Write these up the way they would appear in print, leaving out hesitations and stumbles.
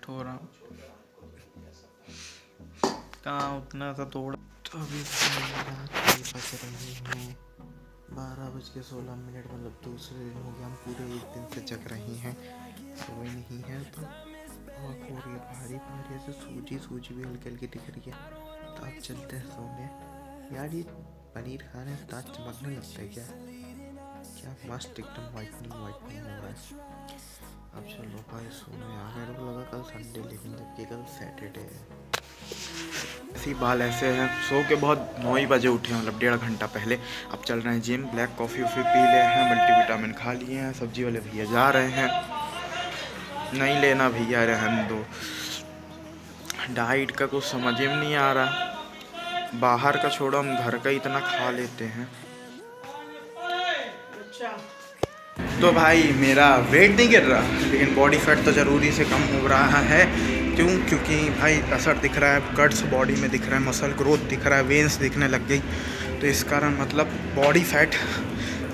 हो रहा हूँ, कहाँ उतना सा थोड़ा। तो अभी बज रही हैं 12:16, मतलब दूसरे दिन हो गया, हम पूरे एक दिन से जग रही हैं, सोए नहीं हैं। तो आँख हो रही है भारी भारी, ऐसे सूजी भी हल्की हल्की दिख रही है। तो अब चलते हैं सोने। यार ये पनीर खाने से दांत चमकने लगता है क्या? क्या मस्त एकदम वाइटनिंग हो रहा है। अब चलो भाई सोने आ गए। मेरे को लगा कल संडे, लेकिन जबकि कल सैटरडे है। ऐसी बाल ऐसे हैं, सो के बहुत 9 ही बजे उठे, मतलब 1.5 घंटा पहले। अब चल रहे हैं जिम, ब्लैक कॉफ़ी वॉफ़ी पी ले हैं, मल्टीविटामिन खा लिए हैं, सब्जी वाले भैया जा रहे हैं। नहीं लेना भैया, रहने दो। डाइट का कुछ समझ में नहीं आ रहा, बाहर का छोड़ो, हम घर का इतना खा लेते हैं। तो भाई मेरा वेट नहीं गिर रहा, लेकिन बॉडी फैट तो ज़रूरी से कम हो रहा है। क्यों? क्योंकि भाई असर दिख रहा है, गट्स बॉडी में दिख रहा है, मसल ग्रोथ दिख रहा है, वेन्स दिखने लग गई। तो इस कारण मतलब बॉडी फैट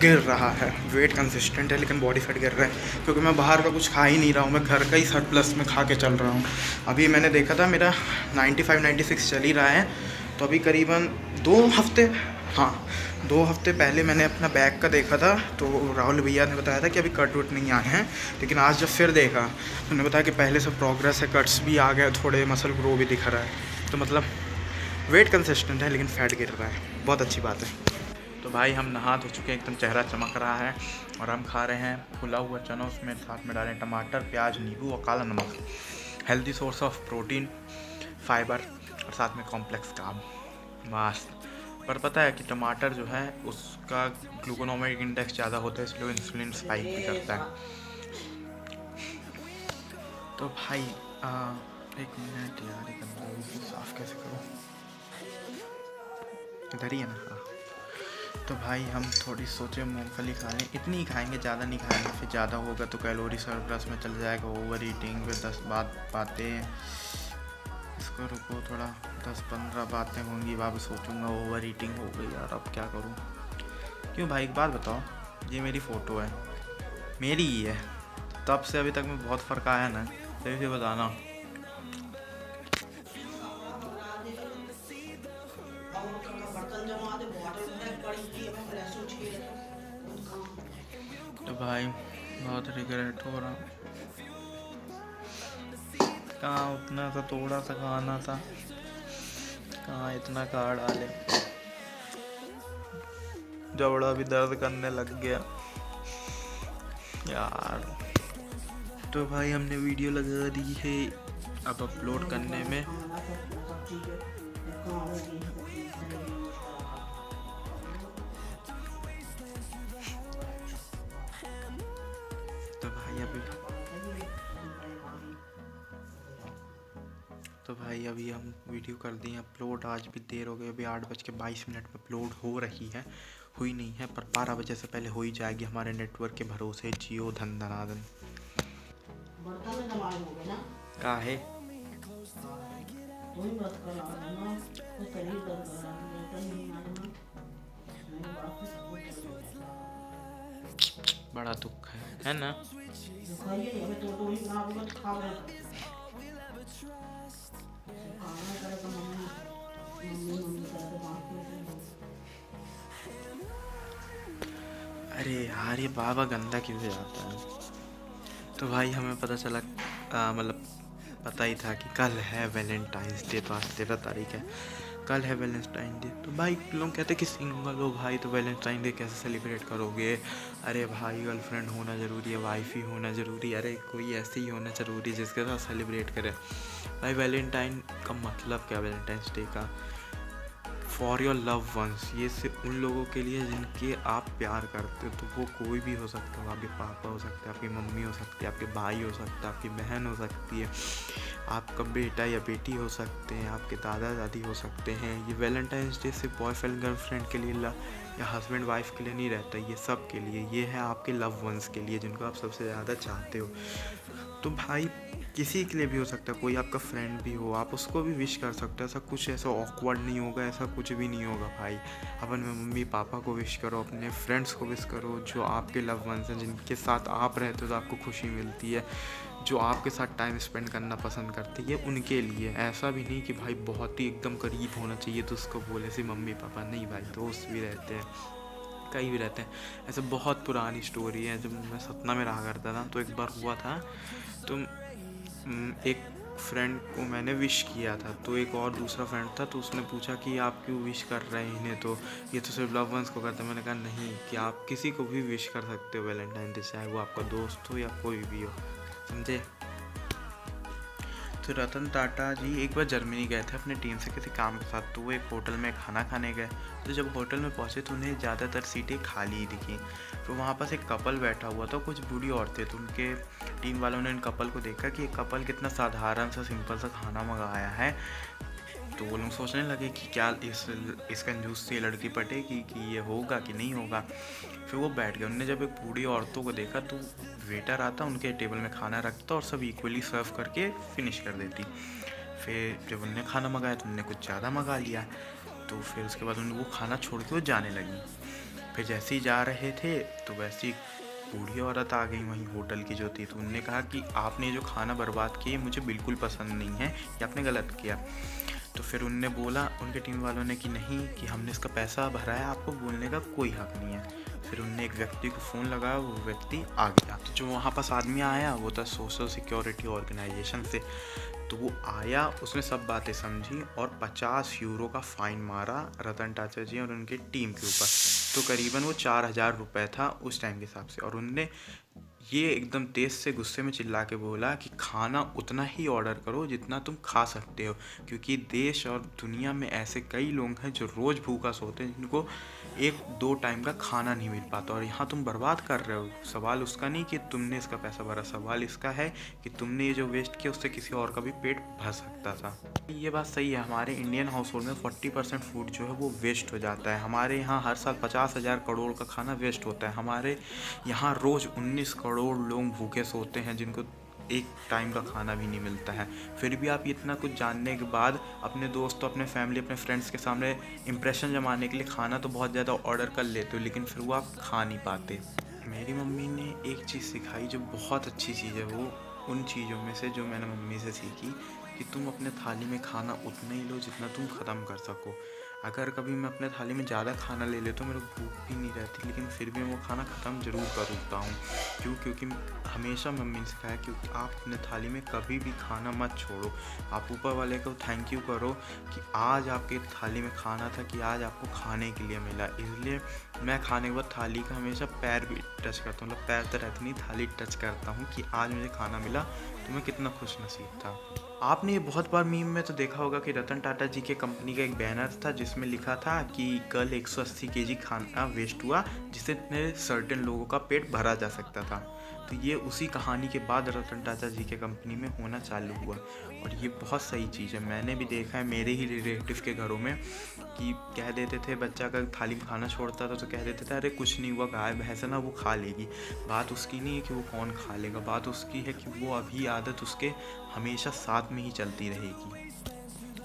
गिर रहा है। वेट कंसिस्टेंट है लेकिन बॉडी फैट गिर रहा है, क्योंकि मैं बाहर का कुछ खा ही नहीं रहा हूँ, मैं घर का ही 60+ में खा के चल रहा हूँ। अभी मैंने देखा था मेरा 95-96 चल ही रहा है। तो अभी करीबन 2 हफ्ते पहले मैंने अपना बैग का देखा था, तो राहुल भैया ने बताया था कि अभी कट वट नहीं आए हैं। लेकिन आज जब फिर देखा तो उन्होंने बताया कि पहले से प्रोग्रेस है, कट्स भी आ गए, थोड़े मसल ग्रो भी दिख रहा है। तो मतलब वेट कंसिस्टेंट है लेकिन फैट गिर रहा है, बहुत अच्छी बात है। तो भाई हम नहा धो चुके हैं, एकदम चेहरा चमक रहा है, और हम खा रहे हैं फुला हुआ चना, उसमें साथ में डालें टमाटर, प्याज, नींबू और काला नमक। Healthy source of protein, fibre और साथ में कॉम्प्लेक्स कार्ब, मस्त। पर पता है कि टमाटर जो है उसका ग्लूकोनोमेटिक इंडेक्स ज़्यादा होता है, इसलिए इंसुलिन स्पाइक भी करता है। तो भाई एक मिनट यार, ये साफ कैसे करूँ? इधर ही है ना? हाँ। तो भाई हम थोड़ी सोचे मूंगफली खा लें, इतनी ही खाएंगे, ज़्यादा नहीं खाएंगे, फिर ज़्यादा होगा तो कैलोरी सरप्लस में चल जाएगा, ओवर ईटिंग। फिर 10 बातें, इसको रुको थोड़ा, 10-15 बातें होंगी, वापस सोचूंगा ओवर ईटिंग हो गई यार, अब क्या करूं? क्यों भाई एक बात बताओ, ये मेरी फ़ोटो है, मेरी ही है, तब से अभी तक में बहुत फ़र्क आया ना, तो फिर बताना। तो भाई बहुत रिग्रेट हो रहा, कहाँ उतना सा थोड़ा सा खाना था, कहाँ इतना खा डाले, जबड़ा भी दर्द करने लग गया यार। तो भाई हमने वीडियो लगा दी है, अब अपलोड करने में तो भाई अभी हम वीडियो कर दिए अपलोड, आज भी देर हो गई, अभी 8:22 में अपलोड हो रही है, हुई नहीं है, पर 12 बजे से पहले हो ही जाएगी, हमारे नेटवर्क के भरोसे। जियो धन धनाधन का है। बड़ा दुख है ना? अरे यार ये बाबा गंदा क्यों हो जाता है? तो भाई हमें पता चला, मतलब पता ही था कि कल है वैलेंटाइंस डे, तो आज 13 तारीख है, कल है वैलेंटाइन डे। तो भाई लोग कहते कि सिंगल हो भाई तो वैलेंटाइन डे कैसे सेलिब्रेट करोगे? अरे भाई गर्लफ्रेंड होना ज़रूरी है, वाइफ ही होना ज़रूरी है, अरे कोई ऐसे ही होना ज़रूरी है जिसके साथ सेलिब्रेट करे। भाई वैलेंटाइन का मतलब क्या? वैलेंटाइंस डे का फॉर योर लव वंस, ये सिर्फ उन लोगों के लिए जिनके आप प्यार करते हो। तो वो कोई भी हो सकता है, आपके पापा हो सकते हैं, आपकी मम्मी हो सकती है, आपके भाई हो सकता है, आपकी बहन हो सकती है, आपका बेटा या बेटी हो सकते हैं, आपके दादा दादी हो सकते हैं। ये वैलेंटाइंस डे सिर्फ बॉयफ्रेंड गर्लफ्रेंड के लिए या हस्बैंड वाइफ के लिए नहीं रहता, ये सब के लिए, ये है आपके लव वंस के लिए, जिनको आप सबसे ज़्यादा चाहते हो। तो भाई किसी के लिए भी हो सकता है, कोई आपका फ्रेंड भी हो, आप उसको भी विश कर सकते हो, ऐसा कुछ ऐसा ऑकवर्ड नहीं होगा, ऐसा कुछ भी नहीं होगा भाई। अपन में मम्मी पापा को विश करो, अपने फ्रेंड्स को विश करो, जो आपके लव वंस हैं, जिनके साथ आप रहते हो तो आपको खुशी मिलती है। जो आपके साथ टाइम स्पेंड करना पसंद करती है उनके लिए। ऐसा भी नहीं कि भाई बहुत ही एकदम करीब होना चाहिए तो उसको बोले से मम्मी पापा, नहीं भाई, दोस्त भी रहते हैं, कहीं भी रहते हैं। ऐसे बहुत पुरानी स्टोरी है। जब मैं सतना में रहा करता था तो एक बार हुआ था, तो एक फ्रेंड को मैंने विश किया था, तो एक और दूसरा फ्रेंड था, तो उसने पूछा कि आप क्यों विश कर रहे हैं इन्हें, तो ये तो सिर्फ लव वंस को करते हैं। मैंने कहा नहीं, कि आप किसी को भी विश कर सकते हो वैलेंटाइन डे, चाहे वो आपका दोस्त हो या कोई भी हो, समझे। तो रतन टाटा जी एक बार जर्मनी गए थे अपने टीम से किसी काम के साथ, तो वो एक होटल में खाना खाने गए। तो जब होटल में पहुंचे तो उन्हें ज़्यादातर सीटें खाली ही दिखी। तो वहाँ पास एक कपल बैठा हुआ था, कुछ बूढ़ी औरतें, तो उनके टीम वालों ने इन कपल को देखा कि एक कपल कितना साधारण सा सिंपल सा खाना मंगाया है। तो वो लोग सोचने लगे कि क्या इस कंजूस सी लड़की पटेगी, कि ये होगा कि नहीं होगा। फिर वो बैठ गए। उनने जब एक बूढ़ी औरतों को देखा तो वेटर आता, उनके टेबल में खाना रखता और सब इक्वली सर्व करके फिनिश कर देती। फिर जब उनने खाना मंगाया तो उनने कुछ ज़्यादा मंगा लिया। तो फिर उसके बाद उन्हें वो खाना छोड़ के वो जाने लगी। फिर जैसे ही जा रहे थे तो वैसे ही बूढ़ी औरत आ गई वहीं होटल की जो थी। तो उनने कहा कि आपने जो खाना बर्बाद किया मुझे बिल्कुल पसंद नहीं है, ये आपने गलत किया। तो फिर उनने बोला, उनके टीम वालों ने, कि नहीं, कि हमने इसका पैसा भरा है, आपको बोलने का कोई हक नहीं है। फिर उनने एक व्यक्ति को फ़ोन लगाया, वो व्यक्ति आ गया। तो जो वहाँ पास आदमी आया वो था सोशल सिक्योरिटी ऑर्गेनाइजेशन से। तो वो आया, उसने सब बातें समझी और 50 यूरो का फ़ाइन मारा रतन टाटा जी और उनके टीम के ऊपर। तो करीबन वो 4000 रुपये था उस टाइम के हिसाब से। और उनने ये एकदम तेज़ से गुस्से में चिल्ला के बोला कि खाना उतना ही ऑर्डर करो जितना तुम खा सकते हो, क्योंकि देश और दुनिया में ऐसे कई लोग हैं जो रोज़ भूखा सोते हैं, जिनको 1-2 टाइम का खाना नहीं मिल पाता, और यहाँ तुम बर्बाद कर रहे हो। सवाल उसका नहीं कि तुमने इसका पैसा भरा, सवाल इसका है कि तुमने ये जो वेस्ट किया उससे किसी और का भी पेट भर सकता था। ये बात सही है, हमारे इंडियन हाउस होल्ड में 40% फूड जो है वो वेस्ट हो जाता है। हमारे यहाँ हर साल 50,000 करोड़ का खाना वेस्ट होता है। हमारे यहाँ रोज़ 19 करोड़ लोग भूखे सोते हैं, जिनको एक टाइम का खाना भी नहीं मिलता है। फिर भी आप इतना कुछ जानने के बाद अपने दोस्तों, अपने फैमिली, अपने फ्रेंड्स के सामने इंप्रेशन जमाने के लिए खाना तो बहुत ज़्यादा ऑर्डर कर लेते हो, लेकिन फिर वो आप खा नहीं पाते। मेरी मम्मी ने एक चीज़ सिखाई जो बहुत अच्छी चीज़ है, वो उन चीज़ों में से जो मैंने मम्मी से सीखी, कि तुम अपने थाली में खाना उतना ही लो जितना तुम ख़त्म कर सको। अगर कभी मैं अपने थाली में ज़्यादा खाना ले लेता हूँ, मेरे को भूख भी नहीं रहती, लेकिन फिर भी मैं वो खाना ख़त्म ज़रूर करूँगा हूँ। क्योंकि हमेशा मम्मी ने सिखाया कि आप अपने थाली में कभी भी खाना मत छोड़ो। आप ऊपर वाले को थैंक यू करो कि आज आपके थाली में खाना था, कि आज आपको खाने के लिए मिला। इसलिए मैं खाने के बाद थाली का हमेशा पैर भी टच करता हूँ, मतलब पैर तो रहती नहीं, थाली टच करता हूँ कि आज मुझे खाना मिला, तो मैं कितना खुश नसीब था। आपने ये बहुत बार मीम में तो देखा होगा कि रतन टाटा जी के कंपनी का एक बैनर था जिसमें लिखा था कि कल 180 केजी खाना वेस्ट हुआ, जिससे सर्टेन लोगों का पेट भरा जा सकता था। तो ये उसी कहानी के बाद रतन टाटा जी के कंपनी में होना चालू हुआ, और ये बहुत सही चीज़ है। मैंने भी देखा है मेरे ही रिलेटिव के घरों में कि कह देते थे, बच्चा अगर थाली में खाना छोड़ता था तो कह देते थे अरे कुछ नहीं हुआ, गाय भैंस है ना, वो खा लेगी। बात उसकी नहीं है कि वो कौन खा लेगा, बात उसकी है कि वो अभी आदत उसके हमेशा साथ में ही चलती रहेगी।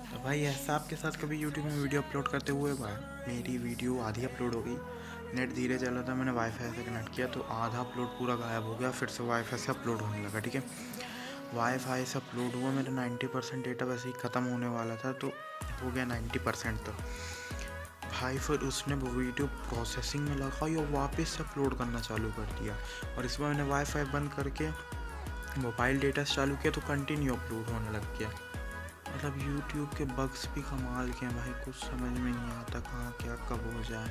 तो भाई ऐसा आपके साथ कभी यूट्यूब में वीडियो अपलोड करते हुए भाई, मेरी वीडियो आधी अपलोड हो गई, नेट धीरे चल रहा था, मैंने वाईफाई से कनेक्ट किया तो आधा अपलोड पूरा गायब हो गया, फिर से वाईफाई से अपलोड होने लगा। ठीक है, वाईफाई से अपलोड हुआ, मेरा 90% डेटा वैसे ही ख़त्म होने वाला था, तो हो गया 90% तक। भाई फिर उसने वो वीडियो प्रोसेसिंग में लगाई और वापस से अपलोड करना चालू कर दिया, और इस बार मैंने वाईफाई बंद करके मोबाइल डेटा चालू किया तो कंटिन्यू अपलोड होने लग गया। मतलब यूट्यूब के बग्स भी कमाल के हैं भाई, कुछ समझ में नहीं आता कहाँ क्या कब हो जाए।